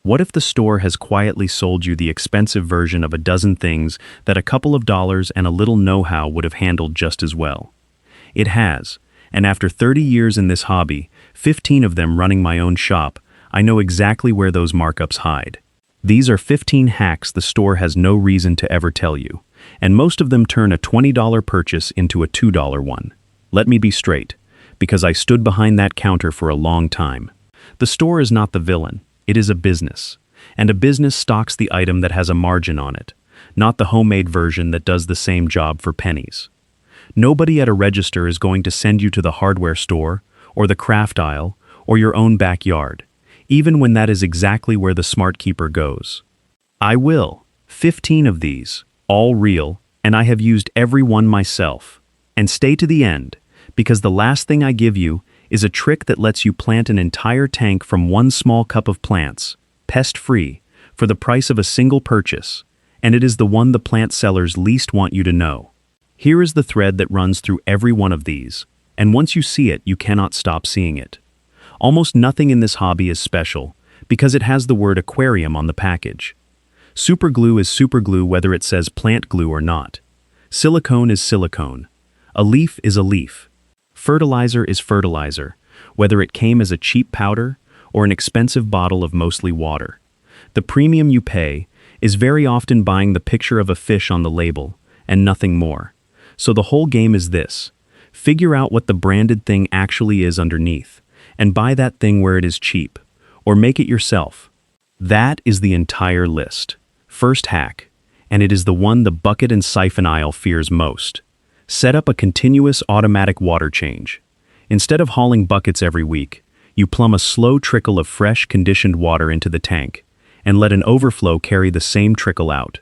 What if the store has quietly sold you the expensive version of a dozen things that a couple of dollars and a little know-how would have handled just as well? It has, and after 30 years in this hobby, 15 of them running my own shop, I know exactly where those markups hide. These are 15 hacks the store has no reason to ever tell you, and most of them turn a $20 purchase into a $2 one. Let me be straight, because I stood behind that counter for a long time. The store is not the villain, it is a business, and a business stocks the item that has a margin on it, not the homemade version that does the same job for pennies. Nobody at a register is going to send you to the hardware store, or the craft aisle, or your own backyard, even when that is exactly where the smart keeper goes. I will. 15 of these, all real, and I have used every one myself. And stay to the end, because the last thing I give you is a trick that lets you plant an entire tank from one small cup of plants, pest-free, for the price of a single purchase, and it is the one the plant sellers least want you to know. Here is the thread that runs through every one of these, and once you see it, you cannot stop seeing it. Almost nothing in this hobby is special, because it has the word aquarium on the package. Superglue is superglue whether it says plant glue or not. Silicone is silicone. A leaf is a leaf. Fertilizer is fertilizer, whether it came as a cheap powder or an expensive bottle of mostly water. The premium you pay is very often buying the picture of a fish on the label, and nothing more. So the whole game is this: figure out what the branded thing actually is underneath, and buy that thing where it is cheap, or make it yourself. That is the entire list. First hack, and it is the one the bucket and siphon aisle fears most. Set up a continuous automatic water change. Instead of hauling buckets every week, you plumb a slow trickle of fresh, conditioned water into the tank, and let an overflow carry the same trickle out.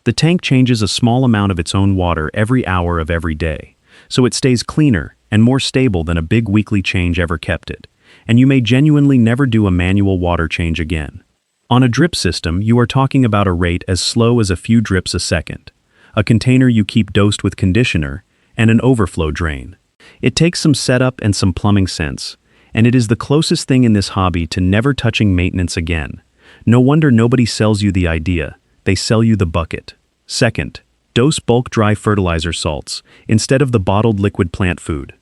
The tank changes a small amount of its own water every hour of every day, so it stays cleaner and more stable than a big weekly change ever kept it, and you may genuinely never do a manual water change again. On a drip system, you are talking about a rate as slow as a few drips a second, a container you keep dosed with conditioner, and an overflow drain. It takes some setup and some plumbing sense, and it is the closest thing in this hobby to never touching maintenance again. No wonder nobody sells you the idea, they sell you the bucket. Second, dose bulk dry fertilizer salts instead of the bottled liquid plant food.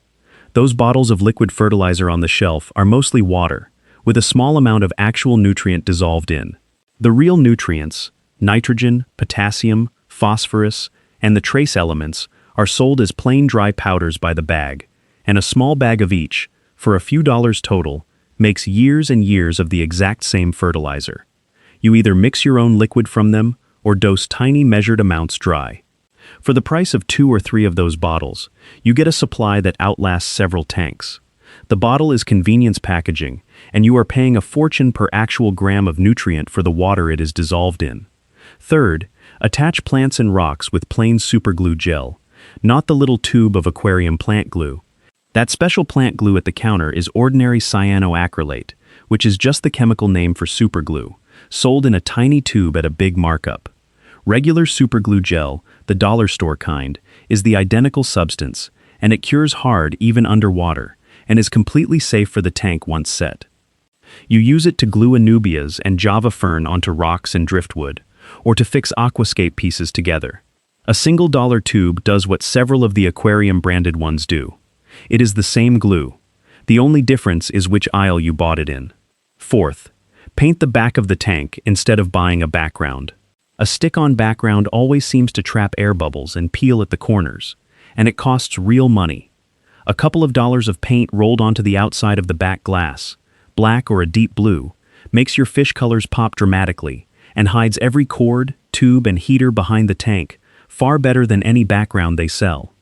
Those bottles of liquid fertilizer on the shelf are mostly water, with a small amount of actual nutrient dissolved in. The real nutrients, nitrogen, potassium, phosphorus, and the trace elements, are sold as plain dry powders by the bag, and a small bag of each, for a few dollars total, makes years and years of the exact same fertilizer. You either mix your own liquid from them, or dose tiny measured amounts dry. For the price of 2 or 3 of those bottles, you get a supply that outlasts several tanks. The bottle is convenience packaging, and you are paying a fortune per actual gram of nutrient for the water it is dissolved in. Third, attach plants and rocks with plain superglue gel, not the little tube of aquarium plant glue. That special plant glue at the counter is ordinary cyanoacrylate, which is just the chemical name for superglue, sold in a tiny tube at a big markup. Regular superglue gel, the dollar store kind, is the identical substance, and it cures hard even underwater, and is completely safe for the tank once set. You use it to glue anubias and java fern onto rocks and driftwood, or to fix aquascape pieces together. A single dollar tube does what several of the aquarium branded ones do. It is the same glue. The only difference is which aisle you bought it in. Fourth, paint the back of the tank instead of buying a background. A stick-on background always seems to trap air bubbles and peel at the corners, and it costs real money. A couple of dollars of paint rolled onto the outside of the back glass, black or a deep blue, makes your fish colors pop dramatically and hides every cord, tube, and heater behind the tank, far better than any background they sell.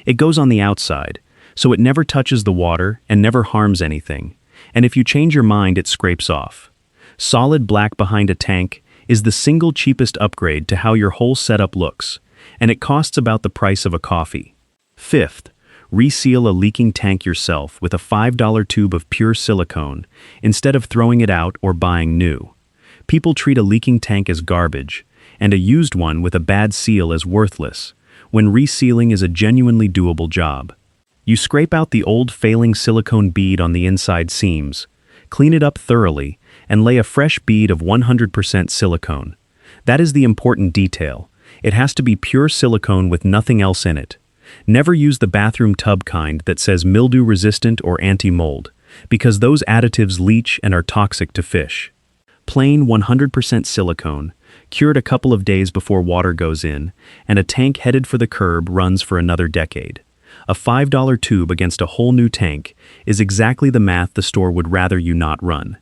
It goes on the outside, so it never touches the water and never harms anything, and if you change your mind, it scrapes off. Solid black behind a tank is the single cheapest upgrade to how your whole setup looks, and it costs about the price of a coffee. Fifth, reseal a leaking tank yourself with a $5 tube of pure silicone instead of throwing it out or buying new. People treat a leaking tank as garbage, and a used one with a bad seal as worthless, when resealing is a genuinely doable job. You scrape out the old failing silicone bead on the inside seams, clean it up thoroughly, and lay a fresh bead of 100% silicone. That is the important detail. It has to be pure silicone with nothing else in it. Never use the bathroom tub kind that says mildew-resistant or anti-mold, because those additives leach and are toxic to fish. Plain 100% silicone, cured a couple of days before water goes in, and a tank headed for the curb runs for another decade. A $5 tube against a whole new tank is exactly the math the store would rather you not run.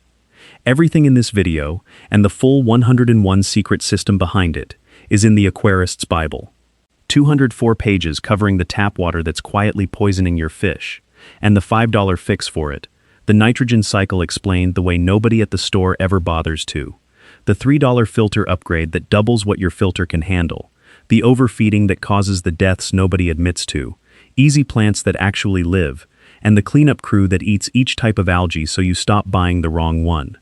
Everything in this video, and the full 101 secret system behind it, is in the Aquarist's Bible. 204 pages covering the tap water that's quietly poisoning your fish, and the $5 fix for it. The nitrogen cycle explained the way nobody at the store ever bothers to. The $3 filter upgrade that doubles what your filter can handle. The overfeeding that causes the deaths nobody admits to. Easy plants that actually live. And the cleanup crew that eats each type of algae so you stop buying the wrong one.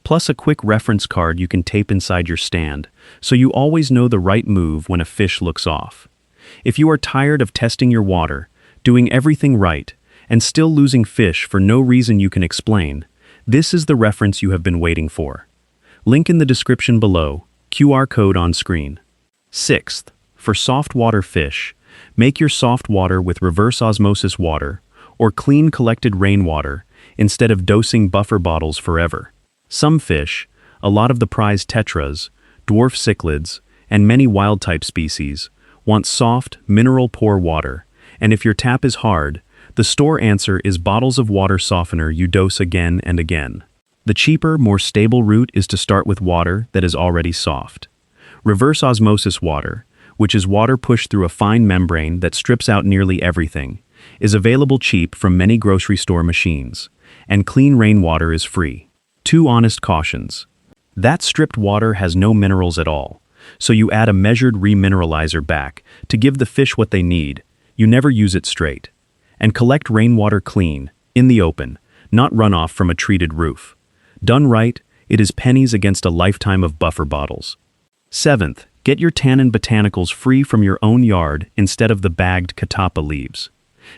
Plus a quick reference card you can tape inside your stand, so you always know the right move when a fish looks off. If you are tired of testing your water, doing everything right, and still losing fish for no reason you can explain, this is the reference you have been waiting for. Link in the description below, QR code on screen. Sixth, for soft water fish, make your soft water with reverse osmosis water or clean collected rainwater instead of dosing buffer bottles forever. Some fish, a lot of the prize tetras, dwarf cichlids, and many wild-type species, want soft, mineral-poor water, and if your tap is hard, the store answer is bottles of water softener you dose again and again. The cheaper, more stable route is to start with water that is already soft. Reverse osmosis water, which is water pushed through a fine membrane that strips out nearly everything, is available cheap from many grocery store machines, and clean rainwater is free. 2 honest cautions. That stripped water has no minerals at all, so you add a measured remineralizer back to give the fish what they need. You never use it straight. And collect rainwater clean, in the open, not runoff from a treated roof. Done right, it is pennies against a lifetime of buffer bottles. 7th, get your tannin botanicals free from your own yard instead of the bagged catappa leaves.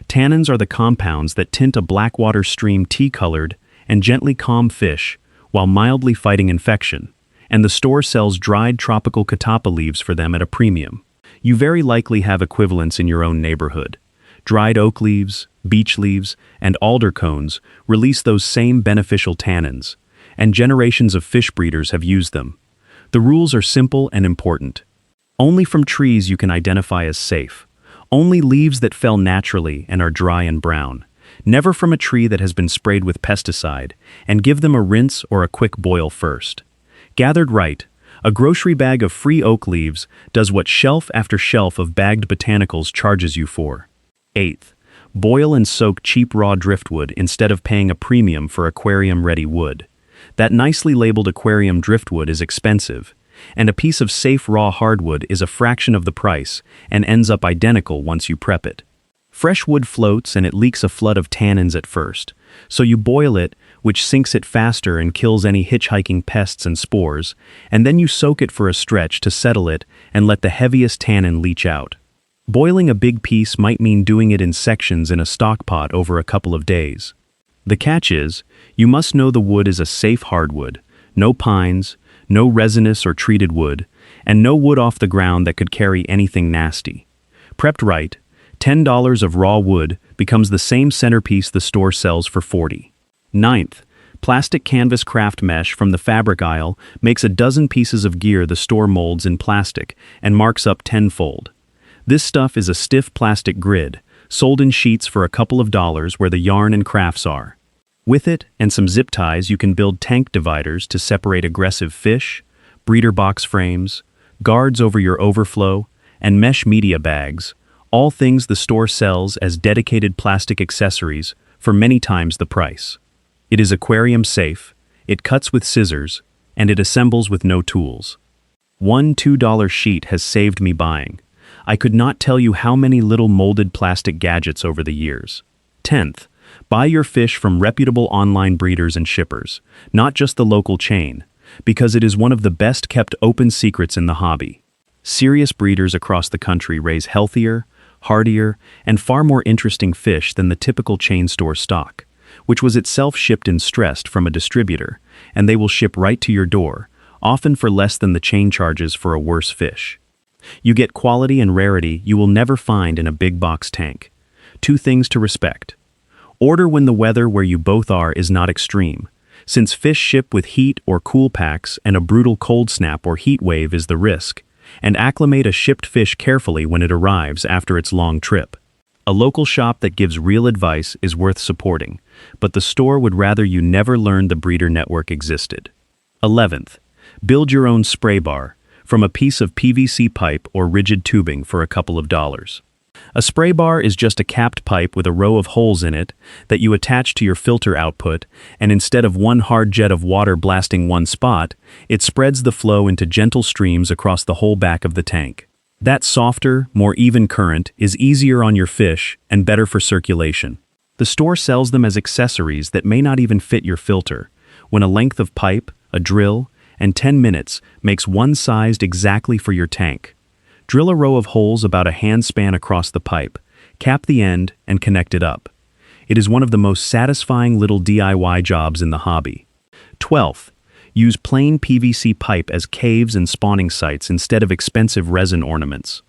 Tannins are the compounds that tint a blackwater stream tea-colored and gently calm fish while mildly fighting infection, and the store sells dried tropical catappa leaves for them at a premium. You very likely have equivalents in your own neighborhood. Dried oak leaves, beech leaves, and alder cones release those same beneficial tannins, and generations of fish breeders have used them. The rules are simple and important. Only from trees you can identify as safe. Only leaves that fell naturally and are dry and brown. Never from a tree that has been sprayed with pesticide, and give them a rinse or a quick boil first. Gathered right, a grocery bag of free oak leaves does what shelf after shelf of bagged botanicals charges you for. 8th, boil and soak cheap raw driftwood instead of paying a premium for aquarium-ready wood. That nicely labeled aquarium driftwood is expensive, and a piece of safe raw hardwood is a fraction of the price and ends up identical once you prep it. Fresh wood floats and it leaks a flood of tannins at first, so you boil it, which sinks it faster and kills any hitchhiking pests and spores, and then you soak it for a stretch to settle it and let the heaviest tannin leach out. Boiling a big piece might mean doing it in sections in a stock pot over a couple of days. The catch is, you must know the wood is a safe hardwood, no pines, no resinous or treated wood, and no wood off the ground that could carry anything nasty. Prepped right, $10 of raw wood becomes the same centerpiece the store sells for $40. 9th, plastic canvas craft mesh from the fabric aisle makes a dozen pieces of gear the store molds in plastic and marks up tenfold. This stuff is a stiff plastic grid, sold in sheets for a couple of dollars where the yarn and crafts are. With it and some zip ties you can build tank dividers to separate aggressive fish, breeder box frames, guards over your overflow, and mesh media bags, all things the store sells as dedicated plastic accessories for many times the price. It is aquarium safe, it cuts with scissors, and it assembles with no tools. One $2 sheet has saved me buying. I could not tell you how many little molded plastic gadgets over the years. 10th, buy your fish from reputable online breeders and shippers, not just the local chain, because it is one of the best kept open secrets in the hobby. Serious breeders across the country raise healthier, hardier, and far more interesting fish than the typical chain store stock, which was itself shipped and stressed from a distributor and they will ship right to your door, often for less than the chain charges for a worse fish. You get quality and rarity you will never find in a big box tank. 2 things to respect. Order when the weather where you both are is not extreme, since fish ship with heat or cool packs and a brutal cold snap or heat wave is the risk, and acclimate a shipped fish carefully when it arrives after its long trip. A local shop that gives real advice is worth supporting, but the store would rather you never learned the breeder network existed. 11th, build your own spray bar from a piece of PVC pipe or rigid tubing for a couple of dollars. A spray bar is just a capped pipe with a row of holes in it that you attach to your filter output, and instead of one hard jet of water blasting one spot, it spreads the flow into gentle streams across the whole back of the tank. That softer, more even current is easier on your fish and better for circulation. The store sells them as accessories that may not even fit your filter, when a length of pipe, a drill, and 10 minutes makes one sized exactly for your tank. Drill a row of holes about a hand span across the pipe, cap the end, and connect it up. It is one of the most satisfying little DIY jobs in the hobby. 12th, use plain PVC pipe as caves and spawning sites instead of expensive resin ornaments.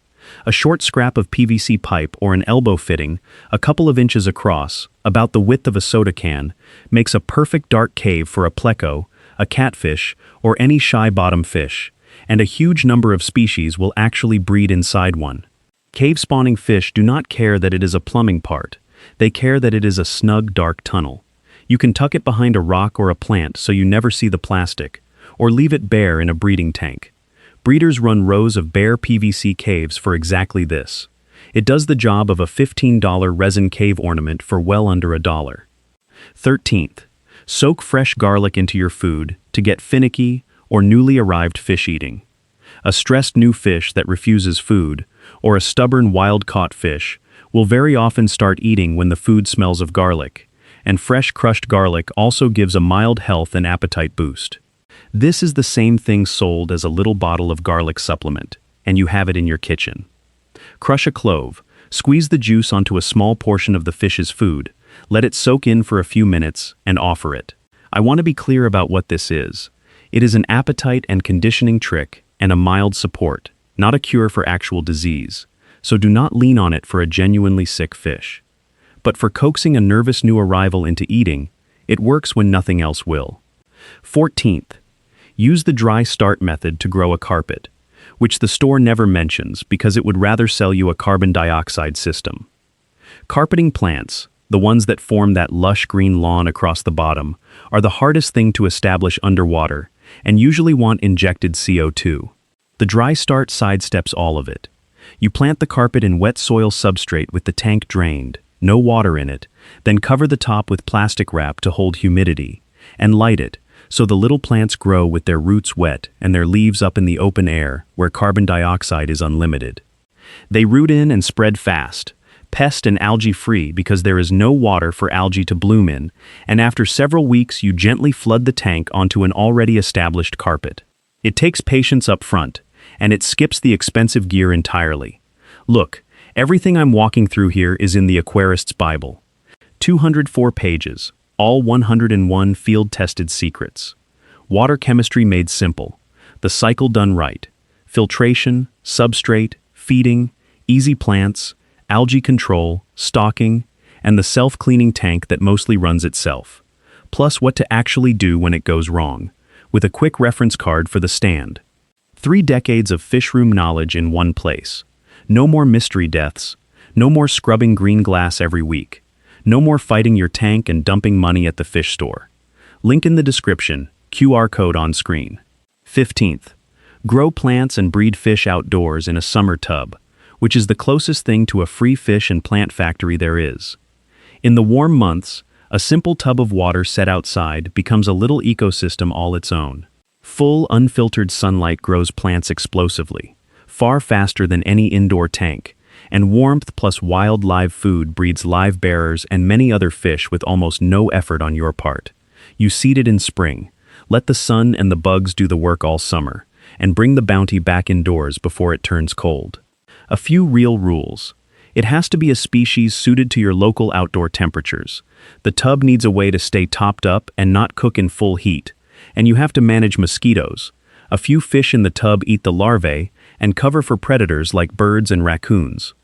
A short scrap of PVC pipe or an elbow fitting, a couple of inches across, about the width of a soda can, makes a perfect dark cave for a pleco, a catfish, or any shy bottom fish, and a huge number of species will actually breed inside one. Cave-spawning fish do not care that it is a plumbing part. They care that it is a snug, dark tunnel. You can tuck it behind a rock or a plant so you never see the plastic, or leave it bare in a breeding tank. Breeders run rows of bare PVC caves for exactly this. It does the job of a $15 resin cave ornament for well under $1. 13th, soak fresh garlic into your food to get finicky or newly arrived fish eating. A stressed new fish that refuses food, or a stubborn wild-caught fish, will very often start eating when the food smells of garlic, and fresh crushed garlic also gives a mild health and appetite boost. This is the same thing sold as a little bottle of garlic supplement, and you have it in your kitchen. Crush a clove, squeeze the juice onto a small portion of the fish's food, let it soak in for a few minutes, and offer it. I want to be clear about what this is. It is an appetite and conditioning trick and a mild support, not a cure for actual disease, so do not lean on it for a genuinely sick fish. But for coaxing a nervous new arrival into eating, it works when nothing else will. 14th, use the dry start method to grow a carpet, which the store never mentions because it would rather sell you a carbon dioxide system. Carpeting plants, the ones that form that lush green lawn across the bottom, are the hardest thing to establish underwater and usually want injected CO2. The dry start sidesteps all of it. You plant the carpet in wet soil substrate with the tank drained, no water in it, then cover the top with plastic wrap to hold humidity, and light it, so the little plants grow with their roots wet and their leaves up in the open air where carbon dioxide is unlimited. They root in and spread fast, pest and algae-free because there is no water for algae to bloom in, and after several weeks you gently flood the tank onto an already established carpet. It takes patience up front, and it skips the expensive gear entirely. Look, everything I'm walking through here is in the Aquarist's Bible. 204 pages, all 101 field-tested secrets. Water chemistry made simple, the cycle done right, filtration, substrate, feeding, easy plants, algae control, stocking, and the self-cleaning tank that mostly runs itself. Plus what to actually do when it goes wrong, with a quick reference card for the stand. 3 decades of fishroom knowledge in one place. No more mystery deaths, no more scrubbing green glass every week, no more fighting your tank and dumping money at the fish store. Link in the description, QR code on screen. 15th, grow plants and breed fish outdoors in a summer tub, which is the closest thing to a free fish and plant factory there is. In the warm months, a simple tub of water set outside becomes a little ecosystem all its own. Full, unfiltered sunlight grows plants explosively, far faster than any indoor tank, and warmth plus wild live food breeds live bearers and many other fish with almost no effort on your part. You seed it in spring, let the sun and the bugs do the work all summer, and bring the bounty back indoors before it turns cold. A few real rules. It has to be a species suited to your local outdoor temperatures. The tub needs a way to stay topped up and not cook in full heat, And you have to manage mosquitoes. A few fish in the tub eat the larvae, and cover for predators like birds and raccoons.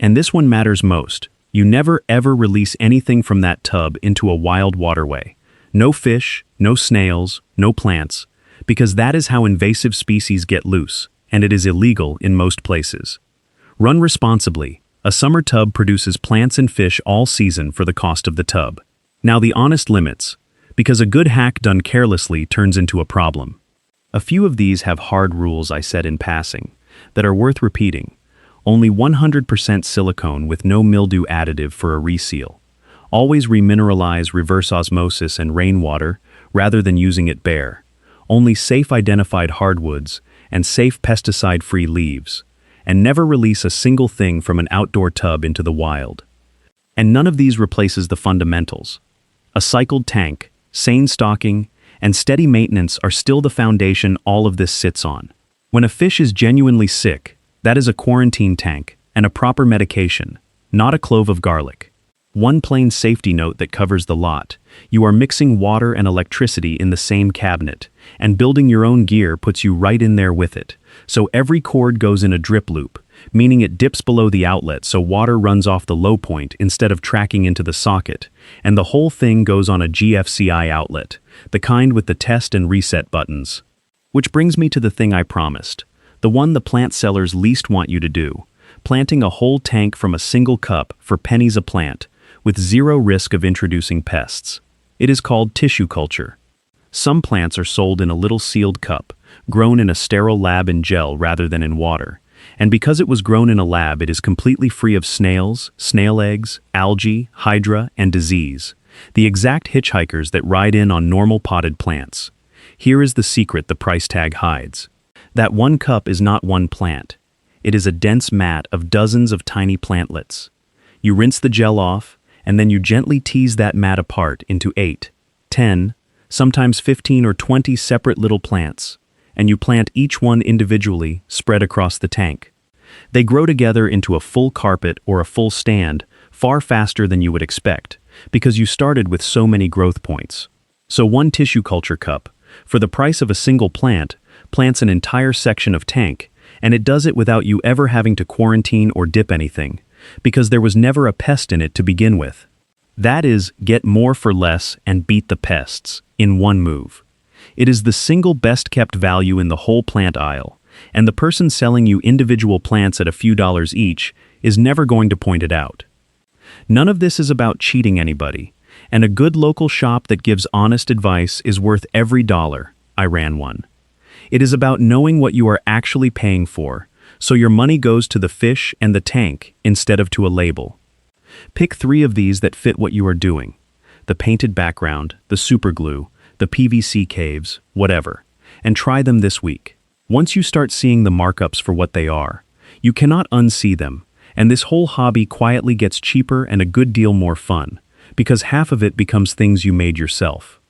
And this one matters most. You never ever release anything from that tub into a wild waterway. No fish, no snails, no plants, because that is how invasive species get loose, and it is illegal in most places. Run responsibly. A summer tub produces plants and fish all season for the cost of the tub. Now the honest limits, because a good hack done carelessly turns into a problem. A few of these have hard rules I said in passing, that are worth repeating. Only 100% silicone with no mildew additive for a reseal. Always remineralize reverse osmosis and rainwater rather than using it bare. Only safe identified hardwoods and safe pesticide-free leaves. And never release a single thing from an outdoor tub into the wild. And none of these replaces the fundamentals. A cycled tank, sane stocking, and steady maintenance are still the foundation all of this sits on. When a fish is genuinely sick, that is a quarantine tank and a proper medication, not a clove of garlic. One plain safety note that covers the lot. You are mixing water and electricity in the same cabinet, and building your own gear puts you right in there with it. So every cord goes in a drip loop, meaning it dips below the outlet so water runs off the low point instead of tracking into the socket, and the whole thing goes on a GFCI outlet, the kind with the test and reset buttons. Which brings me to the thing I promised, the one the plant sellers least want you to do, planting a whole tank from a single cup for pennies a plant, with zero risk of introducing pests. It is called tissue culture. Some plants are sold in a little sealed cup, grown in a sterile lab in gel rather than in water. And because it was grown in a lab, it is completely free of snails, snail eggs, algae, hydra, and disease. The exact hitchhikers that ride in on normal potted plants. Here is the secret the price tag hides. That one cup is not one plant. It is a dense mat of dozens of tiny plantlets. You rinse the gel off, and then you gently tease that mat apart into 8, 10, sometimes 15 or 20 separate little plants, and you plant each one individually, spread across the tank. They grow together into a full carpet or a full stand far faster than you would expect, because you started with so many growth points. So one tissue culture cup, for the price of a single plant, plants an entire section of tank, and it does it without you ever having to quarantine or dip anything, because there was never a pest in it to begin with. That is, get more for less and beat the pests, in one move. It is the single best-kept value in the whole plant aisle, and the person selling you individual plants at a few dollars each is never going to point it out. None of this is about cheating anybody, and a good local shop that gives honest advice is worth every dollar. I ran one. It is about knowing what you are actually paying for, so your money goes to the fish and the tank instead of to a label. Pick 3 of these that fit what you are doing. The painted background, the superglue, the PVC caves, whatever, and try them this week. Once you start seeing the markups for what they are, you cannot unsee them, and this whole hobby quietly gets cheaper and a good deal more fun, because half of it becomes things you made yourself.